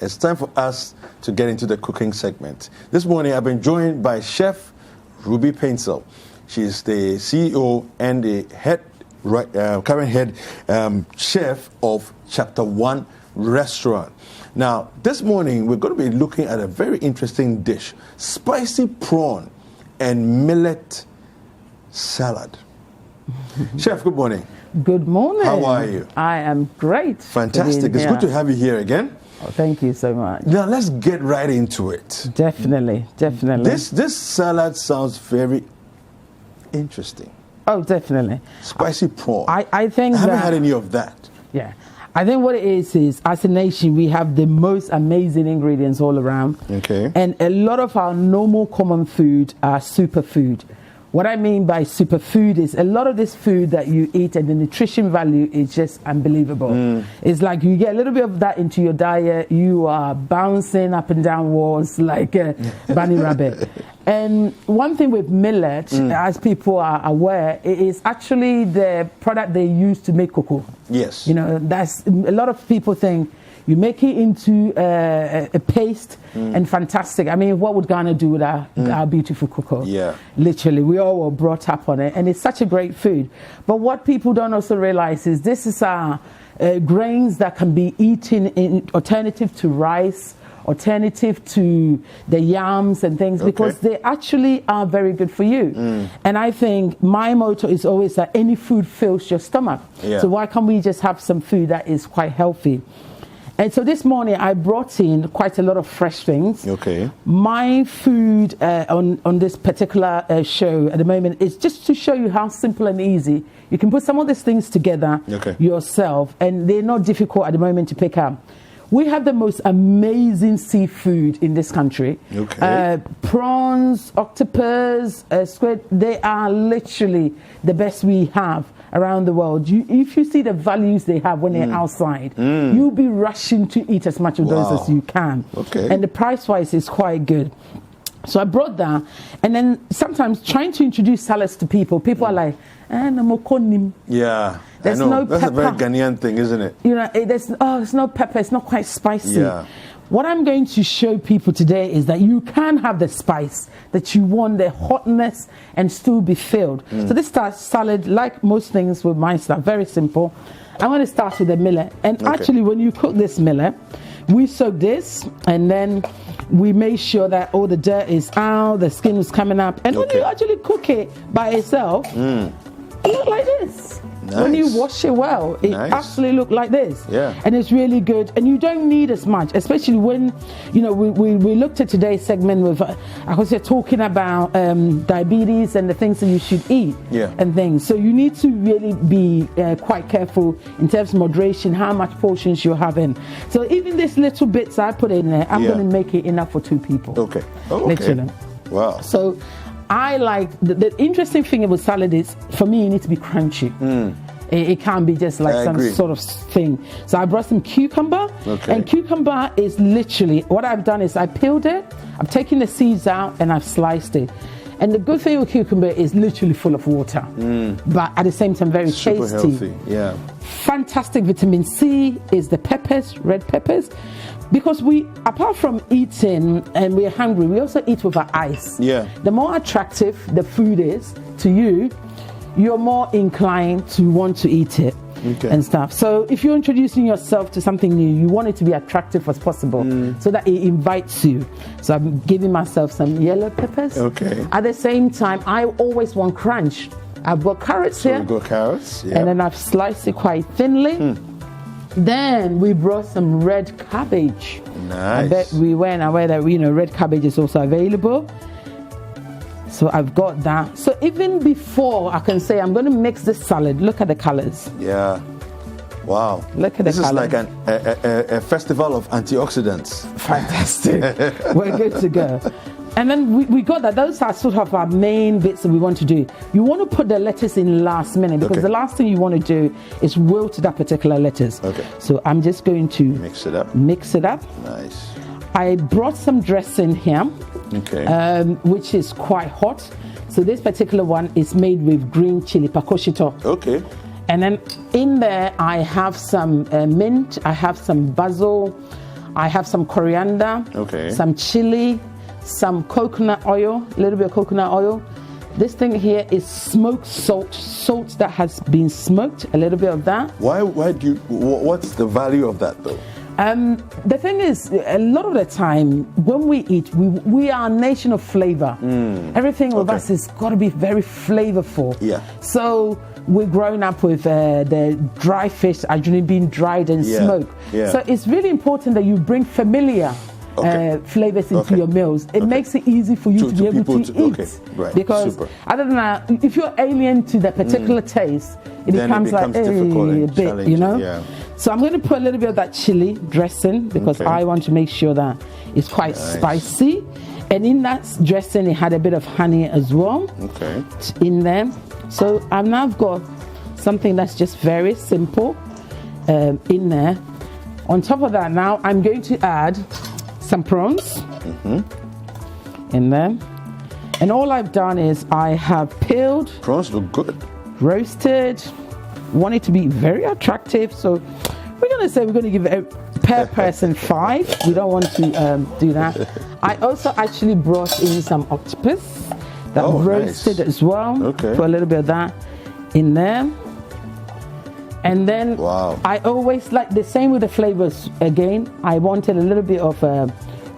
it's time for us to get into the cooking segment. This morning, I've been joined by Chef Ruby Paintsil. She's the CEO and the current head chef of Chapter 1 Restaurant. Now, this morning, we're going to be looking at a very interesting dish, spicy prawn and millet salad. Chef, good morning. Good morning. How are you? I am great. Fantastic. It's good to have you here again. Oh, thank you so much. Now, let's get right into it. Definitely. This salad sounds very interesting. Oh, definitely. Spicy prawn. I think I haven't had any of that. Yeah. I think what it is as a nation, we have the most amazing ingredients all around. Okay. And a lot of our normal common food are superfood. What I mean by superfood is a lot of this food that you eat and the nutrition value is just unbelievable. It's like you get a little bit of that into your diet, you are bouncing up and down walls like a bunny rabbit. And one thing with millet, as people are aware, it is actually the product they use to make cocoa. Yes. You know, that's a lot of people think you make it into a paste and fantastic. I mean, what would Ghana do with our beautiful cocoa? Yeah. Literally, we all were brought up on it, and it's such a great food. But what people don't also realize is this is our grains that can be eaten in alternative to rice, alternative to the yams and things, because they actually are very good for you. And I think my motto is always that any food fills your stomach. Yeah. So why can't we just have some food that is quite healthy? And so this morning I brought in quite a lot of fresh things. Okay. My food on this particular show at the moment is just to show you how simple and easy you can put some of these things together yourself, and they're not difficult at the moment to pick up. We have the most amazing seafood in this country. Okay. Prawns, octopus, squid, they are literally the best we have around the world. If you see the values they have when they're outside, you'll be rushing to eat as much of those as you can. Okay. And the price-wise is quite good. So I brought that, and then sometimes trying to introduce salads to people are like, yeah, there's no pepper. That's a very Ghanaian thing, isn't it? You know, there's no pepper. It's not quite spicy. Yeah. What I'm going to show people today is that you can have the spice that you want, the hotness, and still be filled. So this salad, like most things with my stuff, very simple. I'm going to start with the millet. And actually, when you cook this millet, we soak this, and then we make sure that all the dirt is out, the skin is coming up. And when you actually cook it by itself, it looks like this. Nice. When you wash it well, it actually looks like this. Yeah. And it's really good. And you don't need as much, especially when, you know, we looked at today's segment with, I was talking about diabetes and the things that you should eat and things. So you need to really be quite careful in terms of moderation, how much portions you're having. So even these little bits I put in there, I'm going to make it enough for 2 people. Okay. Oh, okay. Literally. Wow. So I like, the interesting thing about salad is, for me, it needs to be crunchy. It can't be just like sort of thing. So I brought some cucumber, and cucumber is literally, what I've done is I peeled it, I've taken the seeds out, and I've sliced it. And the good thing with cucumber is literally full of water, but at the same time very super tasty. Healthy. Yeah. Fantastic vitamin C is the peppers, red peppers. Because we, apart from eating and we're hungry, we also eat with our eyes. Yeah. The more attractive the food is to you, you're more inclined to want to eat it and stuff. So if you're introducing yourself to something new, you want it to be attractive as possible so that it invites you. So I'm giving myself some yellow peppers. Okay. At the same time, I always want crunch. I've got carrots here. We've got carrots, and then I've sliced it quite thinly. Then we brought some red cabbage. Nice. I bet we went aware that red cabbage is also available. So I've got that. So even before I can say I'm going to mix this salad, look at the colors. Yeah. Wow. Look at the colors. This is like a festival of antioxidants. Fantastic. We're good to go. And then we got that. Those are sort of our main bits that we want to do. You want to put the lettuce in last minute because the last thing you want to do is wilt that particular lettuce. Okay. So I'm just going to mix it up. Nice. I brought some dressing here, which is quite hot. So this particular one is made with green chili, pakoshito. Okay. And then in there I have some mint, I have some basil, I have some coriander, Okay. some chili, some coconut oil, a little bit of coconut oil. This thing here is smoked salt that has been smoked, a little bit of that. Why what's the value of that though? The thing is, a lot of the time when we eat, we are a nation of flavor. Everything with us has got to be very flavorful. Yeah. So we're growing up with the dry fish actually being dried and smoked. Yeah. So it's really important that you bring familiar flavors into your meals. It makes it easy for you to be able to eat. Okay. Right. Because Super. other than that, if you're alien to the particular taste, it becomes like difficult and a bit, challenging, you know. yeah. So I'm going to put a little bit of that chili dressing because I want to make sure that it's quite spicy. And in that dressing, it had a bit of honey as well in there. So I've now got something that's just very simple in there. On top of that, now I'm going to add some prawns in there. And all I've done is I have peeled. Prawns look good. Roasted. Want it to be very attractive. So we're going to say we're going to give it per person 5. We don't want to do that. I also actually brought in some octopus that roasted as well. Okay. Put a little bit of that in there. And then I always like the same with the flavors again. I wanted a little bit of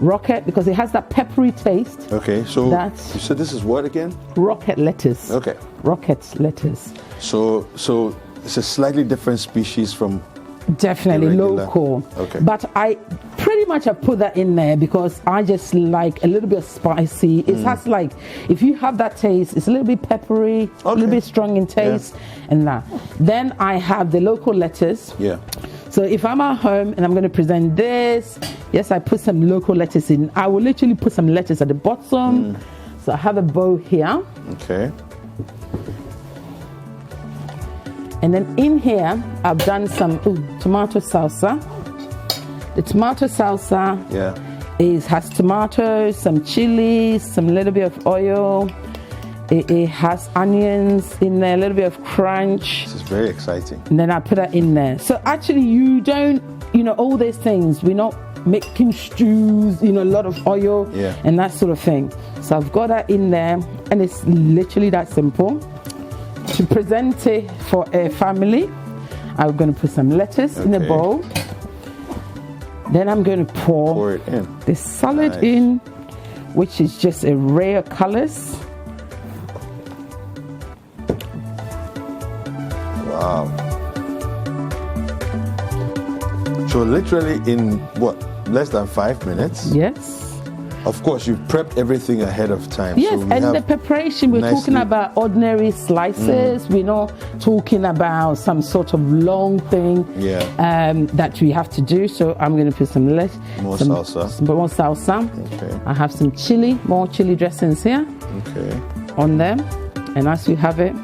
rocket because it has that peppery taste. Okay, so you said this is what again? Rocket lettuce. Okay. Rocket lettuce. So it's a slightly different species from definitely local. Okay. But I pretty much have put that in there because I just like a little bit of spicy. It has like, if you have that taste, it's a little bit peppery, a little bit strong in taste and that. Then I have the local lettuce. Yeah. So if I'm at home and I'm going to present this, yes, I put some local lettuce in. I will literally put some lettuce at the bottom. So I have a bowl here. Okay. And then in here, I've done some tomato salsa. The tomato salsa has tomatoes, some chilies, some little bit of oil. It has onions in there, a little bit of crunch. This is very exciting. And then I put that in there. So actually you don't, all these things, we're not making stews, a lot of oil and that sort of thing. So I've got that in there and it's literally that simple. To present it for a family, I'm going to put some lettuce in a bowl. Then I'm going to pour it in. The salad in, which is just a rare colors. Wow. So literally in less than 5 minutes? Yes. Of course, you've prepped everything ahead of time. Yes, so and the preparation, we're talking about ordinary slices. We're not talking about some sort of long thing that we have to do. So I'm going to put some salsa. More salsa. Okay. I have some chili, more chili dressings here on them. And as you have it,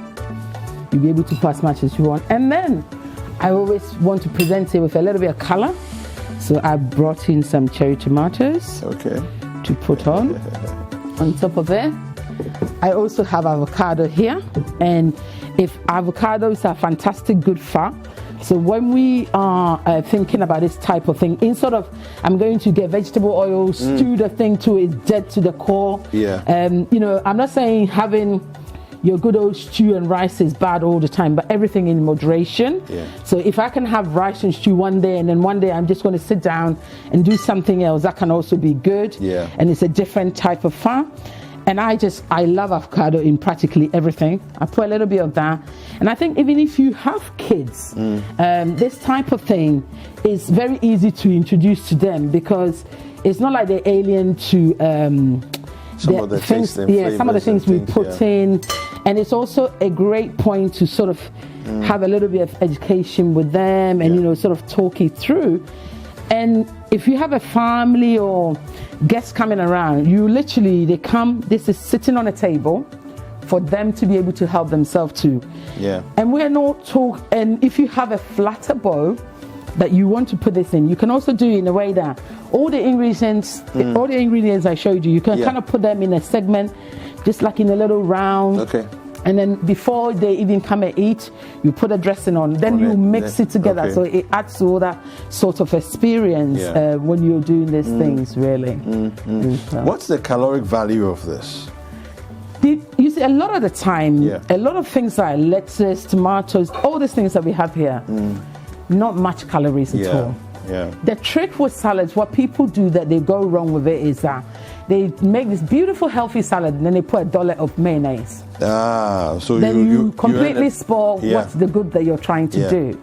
you'll be able to put as much as you want. And then I always want to present it with a little bit of color. So I brought in some cherry tomatoes. Okay. To put on top of it. I also have avocado here, and if avocados are fantastic good fat, so when we are thinking about this type of thing, instead of I'm going to get vegetable oil, stew the thing to it dead to the core. I'm not saying having your good old stew and rice is bad all the time, but everything in moderation. So if I can have rice and stew one day and then one day I'm just going to sit down and do something else, that can also be good. And it's a different type of fat. And I love avocado in practically everything. I put a little bit of that. And I think even if you have kids, this type of thing is very easy to introduce to them because it's not like they're alien to some of the things we put in. And it's also a great point to sort of have a little bit of education with them and, sort of talk it through. And if you have a family or guests coming around, they come, this is sitting on a table for them to be able to help themselves too. And we're not and if you have a flatter bowl that you want to put this in, you can also do it in a way that all the ingredients I showed you, you can kind of put them in a segment, just like in a little round. And then before they even come and eat, you put a dressing on. Then you mix it together, so it adds to all that sort of experience when you're doing these things, really. What's the caloric value of this? You see, a lot of the time, a lot of things like lettuce, tomatoes, all these things that we have here, not much calories at all. The trick with salads, what people do that they go wrong with it is that they make this beautiful healthy salad and then they put $1 of mayonnaise. So then you completely spoil what's the good that you're trying to do.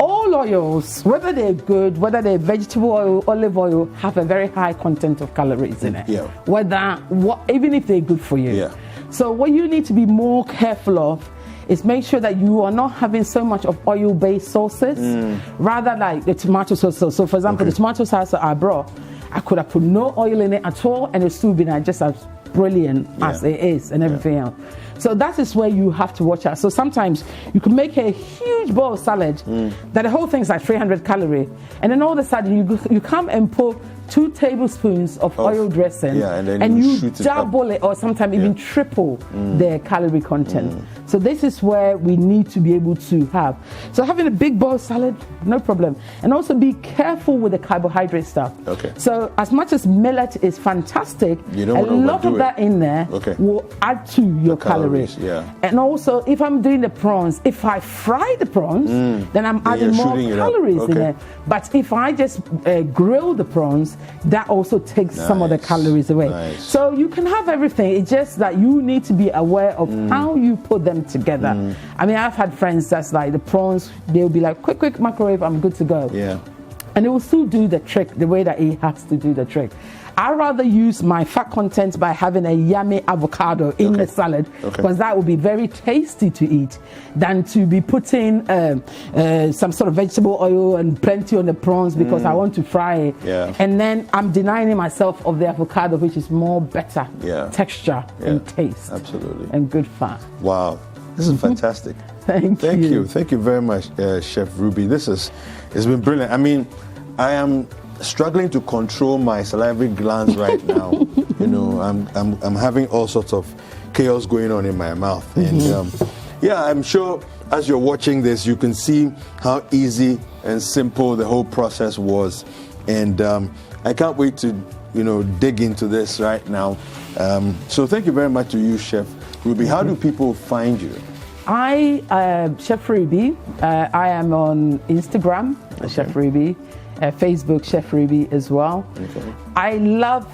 All oils, whether they're good, whether they're vegetable oil, olive oil, have a very high content of calories in it. Even if they're good for you. So what you need to be more careful of is make sure that you are not having so much of oil-based sauces, rather like the tomato sauce. So for example, the tomato sauce that I brought, I could have put no oil in it at all, and it's still been just as brilliant as it is, and everything else. So that is where you have to watch out. So sometimes you can make a huge bowl of salad that the whole thing's like 300 calories, and then all of a sudden you come and put 2 tablespoons of oil dressing, and you double it or sometimes even triple the calorie content. So this is where we need to be able to have. So having a big bowl of salad, no problem. And also be careful with the carbohydrate stuff. So as much as millet is fantastic, a lot of that in there will add to your calories. And also, if I'm doing the prawns, if I fry the prawns, then I'm adding more calories in there. But if I just grill the prawns, that also takes some of the calories away. So you can have everything. It's just that you need to be aware of how you put them together. I mean, I've had friends that's like the prawns, they'll be like, quick microwave, I'm good to go. And it will still do the trick the way that it has to do the trick. I rather use my fat content by having a yummy avocado in the salad, because that will be very tasty to eat, than to be putting some sort of vegetable oil and plenty on the prawns because I want to fry it. And then I'm denying myself of the avocado, which is more better texture and taste. And good fat. Wow, this is fantastic. Thank you. Thank you very much, Chef Ruby. It's been brilliant. I mean, I am struggling to control my salivary glands right now. You know, I'm having all sorts of chaos going on in my mouth. And I'm sure as you're watching this, you can see how easy and simple the whole process was. And I can't wait to, dig into this right now. So thank you very much to you, Chef Ruby. How do people find you? Chef Ruby. I am on Instagram, Chef Ruby. Facebook, Chef Ruby as well. I love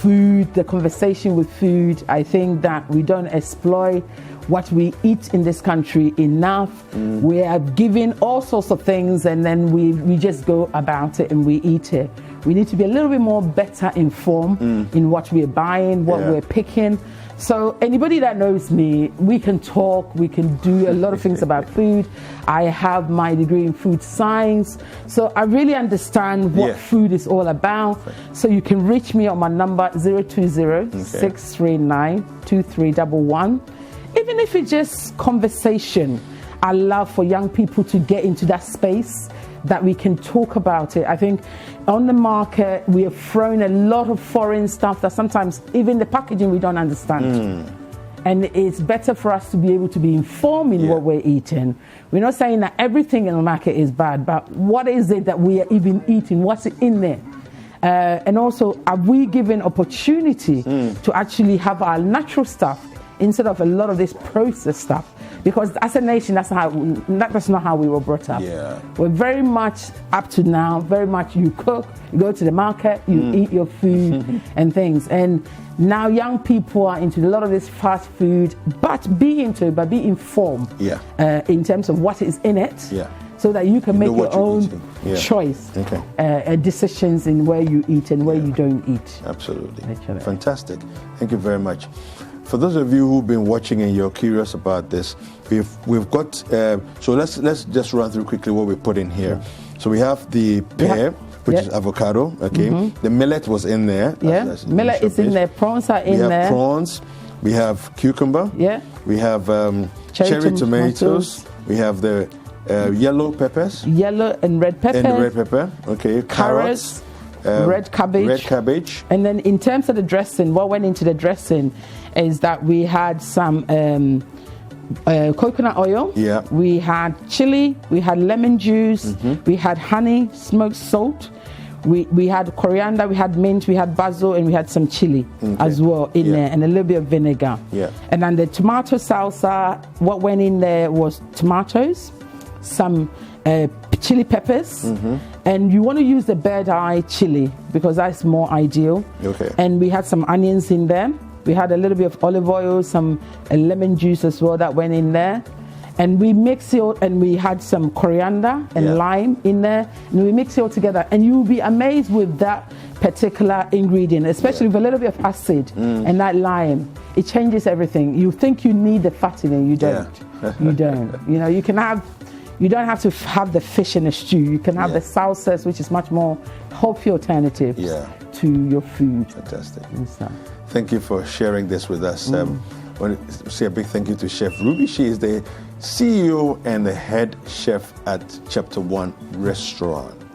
food, the conversation with food. I think that we don't exploit what we eat in this country enough. We are given all sorts of things and then we just go about it and we eat it. We need to be a little bit more better informed in what we're buying, what we're picking. So anybody that knows me, we can talk, we can do a lot of things about food. I have my degree in food science, so I really understand what food is all about. So you can reach me on my number 020-639-2311. Even if it's just conversation, I love for young people to get into that space that we can talk about it. I think on the market we have thrown a lot of foreign stuff that sometimes even the packaging we don't understand. And it's better for us to be able to be informed in what we're eating. We're not saying that everything in the market is bad, but what is it that we are even eating? What's in there? And also, are we given opportunity to actually have our natural stuff instead of a lot of this processed stuff? Because as a nation, that's not how we were brought up. We're very much up to now, very much you cook, you go to the market, you eat your food and things. And now young people are into a lot of this fast food, but be informed in terms of what is in it. So that you can make your own choice, decisions in where you eat and where you don't eat. Absolutely. Fantastic. Thank you very much. For those of you who've been watching and you're curious about this, we've got, so let's just run through quickly what we put in here. So we have the pear, which is avocado, The millet was in there. Millet is in there, prawns are in there. We have prawns, we have cucumber, we have cherry tomatoes, we have the yellow peppers. Yellow and red pepper. And the red pepper, carrots. red cabbage. Red cabbage. And then in terms of the dressing, what went into the dressing is that we had some coconut oil. Yeah. We had chili. We had lemon juice. We had honey, smoked salt. We had coriander, we had mint, we had basil, and we had some chili as well in there, and a little bit of vinegar. Yeah. And then the tomato salsa, what went in there was tomatoes, some chili peppers, and you want to use the bird eye chili because that's more ideal. Okay. And we had some onions in there. We had a little bit of olive oil, some lemon juice as well that went in there. And we mix it, and we had some coriander and lime in there, and we mix it all together. And you'll be amazed with that particular ingredient, especially with a little bit of acid and that lime. It changes everything. You think you need the fat in it, you don't. You don't. You know, you don't have to have the fish in a stew. You can have the salsas, which is much more healthy alternative to your food. Fantastic. So. Thank you for sharing this with us. I want to say a big thank you to Chef Ruby. She is the CEO and the head chef at Chapter 1 Restaurant.